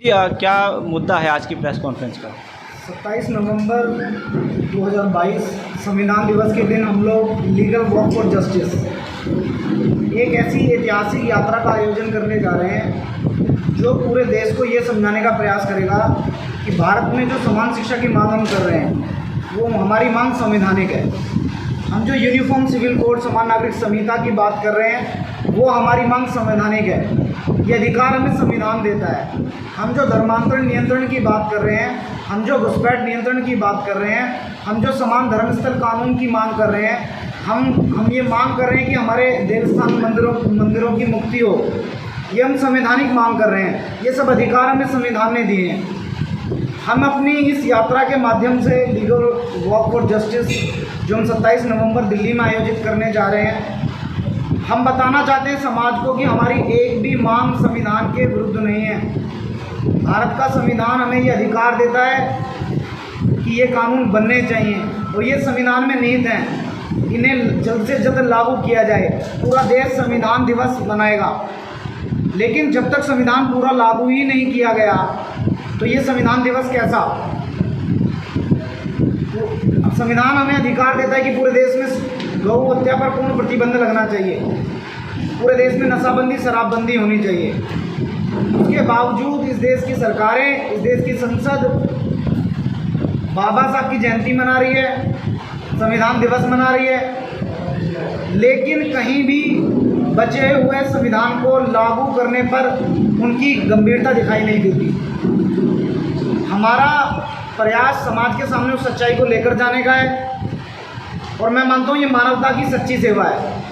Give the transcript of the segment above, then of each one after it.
जी क्या मुद्दा है आज की प्रेस कॉन्फ्रेंस का? 27 नवंबर 2022 संविधान दिवस के दिन हम लोग लीगल वॉक फॉर जस्टिस एक ऐसी ऐतिहासिक यात्रा का आयोजन करने जा रहे हैं जो पूरे देश को ये समझाने का प्रयास करेगा कि भारत में जो समान शिक्षा की मांग हम कर रहे हैं वो हमारी मांग संवैधानिक है। हम जो यूनिफॉर्म सिविल कोड समान नागरिक संहिता की बात कर रहे हैं वो हमारी मांग संवैधानिक है। ये अधिकार हमें संविधान देता है। हम जो धर्मांतरण नियंत्रण की बात कर रहे हैं, हम जो घुसपैठ नियंत्रण की बात कर रहे हैं, हम जो समान धर्मस्थल कानून की मांग कर रहे हैं, हम ये मांग कर रहे हैं कि हमारे देवस्थान मंदिरों की मुक्ति हो, ये हम संवैधानिक मांग कर रहे हैं। ये सब अधिकार हमें संविधान ने दिए हैं। हम अपनी इस यात्रा के माध्यम से लीगल वॉक फॉर जस्टिस जो हम 27 नवंबर दिल्ली में आयोजित करने जा रहे हैं, हम बताना चाहते हैं समाज को कि हमारी एक भी मांग संविधान के विरुद्ध नहीं है। भारत का संविधान हमें ये अधिकार देता है कि ये कानून बनने चाहिए और ये संविधान में निहित हैं। इन्हें जल्द से जल्द लागू किया जाए। पूरा देश संविधान दिवस मनाएगा, लेकिन जब तक संविधान पूरा लागू ही नहीं किया गया तो ये संविधान दिवस कैसा? संविधान हमें अधिकार देता है कि पूरे देश में गौ हत्या पर पूर्ण प्रतिबंध लगना चाहिए, पूरे देश में नशाबंदी शराबबंदी होनी चाहिए। उसके बावजूद इस देश की सरकारें, इस देश की संसद बाबा साहब की जयंती मना रही है, संविधान दिवस मना रही है, लेकिन कहीं भी बचे हुए संविधान को लागू करने पर उनकी गंभीरता दिखाई नहीं देती। हमारा प्रयास समाज के सामने उस सच्चाई को लेकर जाने का है और मैं मानता हूँ ये मानवता की सच्ची सेवा है।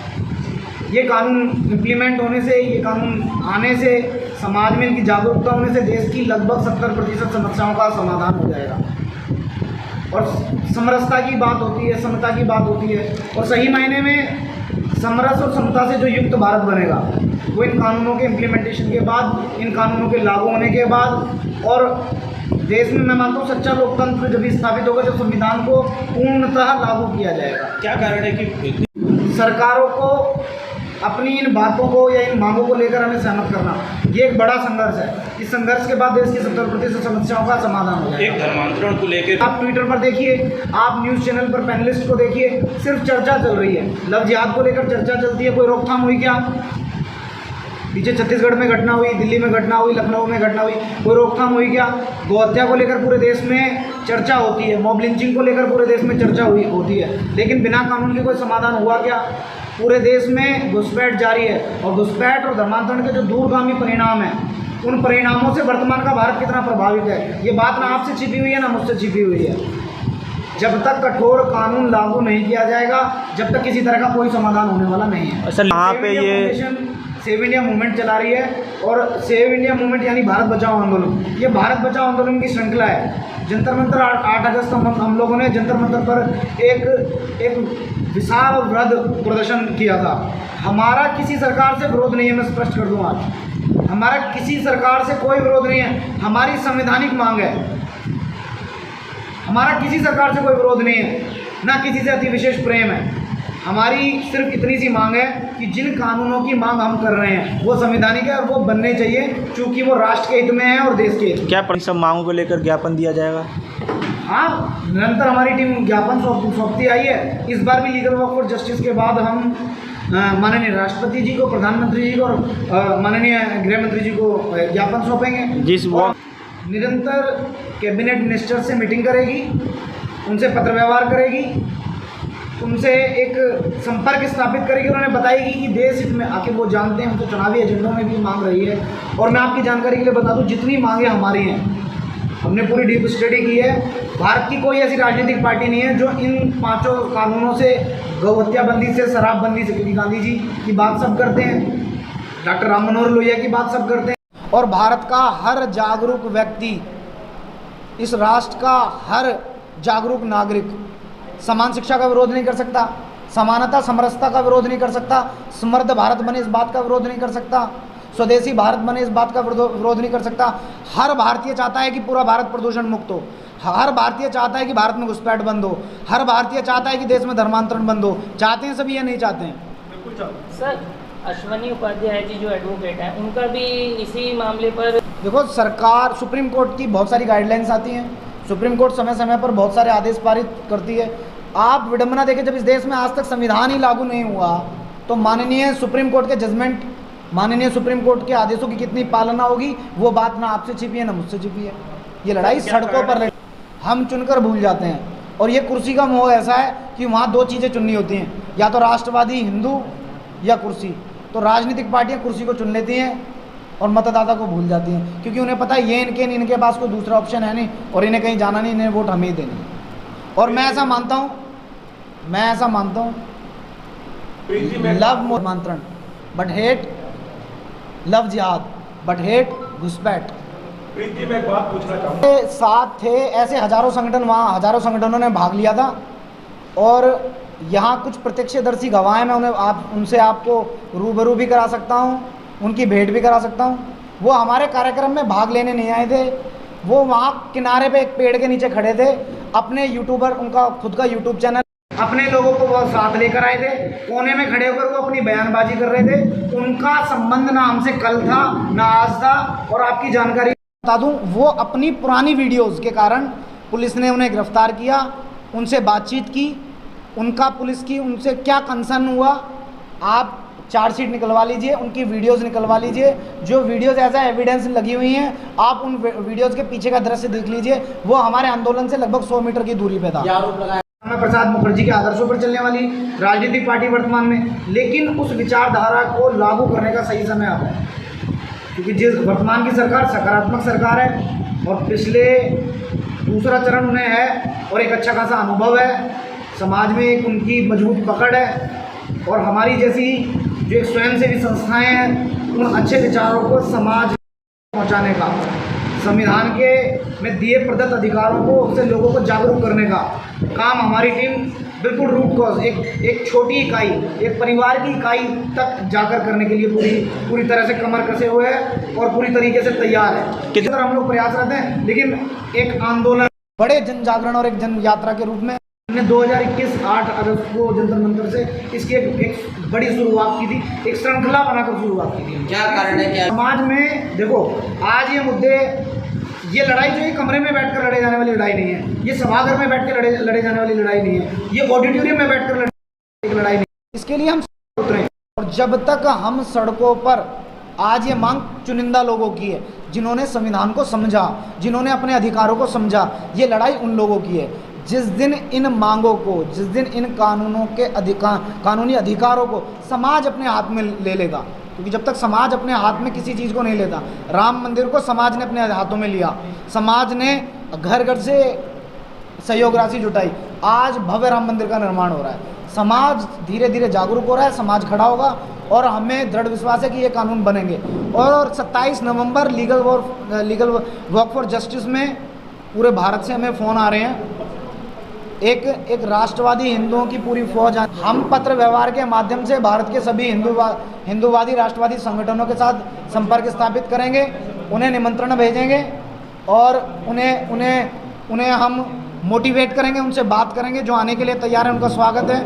ये कानून इम्प्लीमेंट होने से, ये कानून आने से, समाज में इनकी जागरूकता होने से देश की लगभग 70% समस्याओं का समाधान हो जाएगा। और समरसता की बात होती है, समता की बात होती है और सही मायने में समरस और समता से जो युक्त भारत बनेगा वो इन कानूनों के इम्प्लीमेंटेशन के बाद, इन कानूनों के लागू होने के बाद, और देश में मैं मानता हूँ सच्चा लोकतंत्र जब स्थापित होगा जब संविधान को पूर्णतः लागू किया जाएगा। क्या कारण है कि सरकारों को अपनी इन बातों को या इन मांगों को लेकर हमें सहमत करना, ये एक बड़ा संघर्ष है। इस संघर्ष के बाद देश की 70% समस्याओं का समाधान हो जाएगा। एक धर्मांतरण को लेकर आप ट्विटर पर देखिए, आप न्यूज़ चैनल पर पैनलिस्ट को देखिए, सिर्फ चर्चा चल रही है। लव जिहाद को लेकर चर्चा चलती है, कोई रोकथाम हुई क्या? पीछे छत्तीसगढ़ में घटना हुई, दिल्ली में घटना हुई, लखनऊ में घटना हुई, कोई रोकथाम हुई क्या? गौहत्या को लेकर पूरे देश में चर्चा होती है, मॉब लिंचिंग को लेकर पूरे देश में चर्चा होती है, लेकिन बिना कानून के कोई समाधान हुआ क्या? पूरे देश में घुसपैठ जारी है और घुसपैठ और धर्मांतरण के जो दूरगामी परिणाम हैं, उन परिणामों से वर्तमान का भारत कितना प्रभावित है, ये बात ना आपसे छिपी हुई है ना मुझसे छिपी हुई है। जब तक कठोर कानून लागू नहीं किया जाएगा, जब तक किसी तरह का कोई समाधान होने वाला नहीं है। असल यहाँ पे ये सेव इंडिया मूवमेंट चला रही है और सेव इंडिया मूवमेंट यानी भारत बचाओ आंदोलन, ये भारत बचाओ आंदोलन की श्रृंखला है। जंतर मंतर 8 अगस्त हम लोगों ने जंतर मंतर पर एक विशाल वृहद प्रदर्शन किया था। हमारा किसी सरकार से विरोध नहीं है, मैं स्पष्ट कर दूँ आज, हमारा किसी सरकार से कोई विरोध नहीं है। हमारी संवैधानिक मांग है, हमारा किसी सरकार से कोई विरोध नहीं है, ना किसी से अति विशेष प्रेम है। हमारी सिर्फ इतनी सी मांग है कि जिन कानूनों की मांग हम कर रहे हैं वो संवैधानिक है और वो बनने चाहिए, क्योंकि वो राष्ट्र के हित में है और देश के हित में। क्या सब मांगों को लेकर ज्ञापन दिया जाएगा? हाँ, निरंतर हमारी टीम ज्ञापन सौंपती आई है। इस बार भी लीगल वॉक फॉर जस्टिस के बाद हम माननीय राष्ट्रपति जी को, प्रधानमंत्री जी को और माननीय गृह मंत्री जी को ज्ञापन सौंपेंगे। जिस वॉक निरंतर कैबिनेट मिनिस्टर से मीटिंग करेगी, उनसे पत्र व्यवहार करेगी, उनसे एक संपर्क स्थापित करेगी, उन्होंने बताएगी कि देश हित में आके वो जानते हैं, उनको चुनावी एजेंडों में भी मांग रही है। और मैं आपकी जानकारी के लिए बता दूं, जितनी मांगें हमारी हैं, हमने पूरी डीप स्टडी की है। भारत की कोई ऐसी राजनीतिक पार्टी नहीं है जो इन 5 कानूनों से, गौ हत्याबंदी से, शराबबंदी से, क्योंकि गांधी जी की बात सब करते हैं, डॉक्टर राम मनोहर लोहिया की बात सब करते हैं, और भारत का हर जागरूक व्यक्ति, इस राष्ट्र का हर जागरूक नागरिक समान शिक्षा का विरोध नहीं कर सकता, समानता समरसता का विरोध नहीं कर सकता, समृद्ध भारत बने इस बात का विरोध नहीं कर सकता, स्वदेशी भारत बने इस बात का विरोध नहीं कर सकता। हर भारतीय चाहता है कि पूरा भारत प्रदूषण मुक्त हो, हर भारतीय चाहता है कि भारत में घुसपैठ बंद हो, हर भारतीय चाहता है कि देश में धर्मांतरण बंद हो। चाहते हैं सभी या नहीं चाहते हैं? बिल्कुल सर, अश्वनी उपाध्याय जी जो एडवोकेट हैं, उनका भी इसी मामले पर देखो, सरकार सुप्रीम कोर्ट की बहुत सारी गाइडलाइंस आती हैं, सुप्रीम कोर्ट समय समय पर बहुत सारे आदेश पारित करती है। आप विडंबना देखें, जब इस देश में आज तक संविधान ही लागू नहीं हुआ तो माननीय सुप्रीम कोर्ट के जजमेंट, माननीय सुप्रीम कोर्ट के आदेशों की कितनी पालना होगी, वो बात ना आपसे छिपी है ना मुझसे छिपी है। ये लड़ाई सड़कों पर हम चुनकर भूल जाते हैं, और ये कुर्सी का मोह ऐसा है कि वहाँ दो चीज़ें चुननी होती हैं, या तो राष्ट्रवादी हिंदू या कुर्सी। तो राजनीतिक पार्टियाँ कुर्सी को चुन लेती हैं और मतदाता को भूल जाती हैं, क्योंकि उन्हें पता है ये इनके पास कोई दूसरा ऑप्शन है नहीं, और इन्हें कहीं जाना नहीं, इन्हें वोट हमें ही देनी है। और मैं ऐसा मानता हूँ लव मंत्रण बट हेट, लव जिहाद बट हेट घुसपैठ। प्रीति, मैं एक बात पूछना चाहूँगा। साथ थे ऐसे हजारों संगठन, वहाँ हजारों संगठनों ने भाग लिया था, और यहाँ कुछ प्रत्यक्षदर्शी गवाह हैं, मैं उनसे आपको रूबरू भी करा सकता हूँ, उनकी भेंट भी करा सकता हूँ। वो हमारे कार्यक्रम में भाग लेने नहीं आए थे, वो वहाँ किनारे पे एक पेड़ के नीचे खड़े थे, अपने यूट्यूबर, उनका खुद का यूट्यूब चैनल, अपने लोगों को वो साथ लेकर आए थे, कोने में खड़े होकर वो अपनी बयानबाजी कर रहे थे। उनका संबंध ना हमसे कल था ना आज था। और आपकी जानकारी बता दूं, वो अपनी पुरानी वीडियोस के कारण पुलिस ने उन्हें गिरफ्तार किया, उनसे बातचीत की, उनका पुलिस की उनसे क्या कंसर्न हुआ, आप चार्जशीट निकलवा लीजिए, उनकी वीडियोस निकलवा लीजिए, जो वीडियोस एज ए एविडेंस लगी हुई हैं, आप उन वीडियोस के पीछे का दृश्य देख लीजिए। वो हमारे आंदोलन से लगभग 100 मीटर की दूरी पे था। आरोप लगाया प्रसाद मुखर्जी के आदर्शों पर चलने वाली राजनीतिक पार्टी वर्तमान में, लेकिन उस विचारधारा को लागू करने का सही समय आता है, क्योंकि जिस वर्तमान की सरकार सकारात्मक सरकार है, और पिछले दूसरा चरण उन्हें है, और एक अच्छा खासा अनुभव है, समाज में एक उनकी मजबूत पकड़ है, और हमारी जैसी जो एक स्वयंसेवी संस्थाएं हैं, उन अच्छे विचारों को समाज में पहुँचाने का, संविधान के में दिए प्रदत्त अधिकारों को उससे लोगों को जागरूक करने का काम हमारी टीम बिल्कुल रूट कॉज, एक छोटी इकाई, एक परिवार की इकाई तक जाकर करने के लिए पूरी तरह से कमर कसे हुए है और पूरी तरीके से तैयार है। किस तरह हम लोग प्रयासरत हैं, लेकिन एक आंदोलन, बड़े जन जागरण और एक जन यात्रा के रूप में हमने 2021 8 अगस्त को जंतर मंतर से इसकी एक बड़ी शुरुआत की थी, एक श्रृंखला बनाकर शुरुआत की थी। क्या कारण है, क्या समाज में देखो, आज ये मुद्दे, ये लड़ाई जो है कमरे में बैठकर लड़े जाने वाली लड़ाई नहीं है, ये सभागार में बैठ कर लड़े जाने वाली लड़ाई नहीं है, ये ऑडिटोरियम में बैठकर लड़ाई नहीं है। इसके लिए हम उतरे, और जब तक हम सड़कों पर, आज ये मांग चुनिंदा लोगों की है, जिन्होंने संविधान को समझा, जिन्होंने अपने अधिकारों को समझा, ये लड़ाई उन लोगों की है। जिस दिन इन मांगों को, जिस दिन इन कानूनों के कानूनी अधिकारों को समाज अपने हाथ में ले लेगा, क्योंकि जब तक समाज अपने हाथ में किसी चीज़ को नहीं लेता, राम मंदिर को समाज ने अपने हाथों में लिया, समाज ने घर घर से सहयोग राशि जुटाई, आज भव्य राम मंदिर का निर्माण हो रहा है। समाज धीरे धीरे जागरूक हो रहा है, समाज खड़ा होगा, और हमें दृढ़ विश्वास है कि ये कानून बनेंगे। और 27 नवंबर लीगल वॉक फॉर जस्टिस में पूरे भारत से हमें फ़ोन आ रहे हैं, एक राष्ट्रवादी हिंदुओं की पूरी फौज। हम पत्र व्यवहार के माध्यम से भारत के सभी हिंदूवादी राष्ट्रवादी संगठनों के साथ संपर्क स्थापित करेंगे, उन्हें निमंत्रण भेजेंगे, और उन्हें हम मोटिवेट करेंगे, उनसे बात करेंगे। जो आने के लिए तैयार है उनका स्वागत है।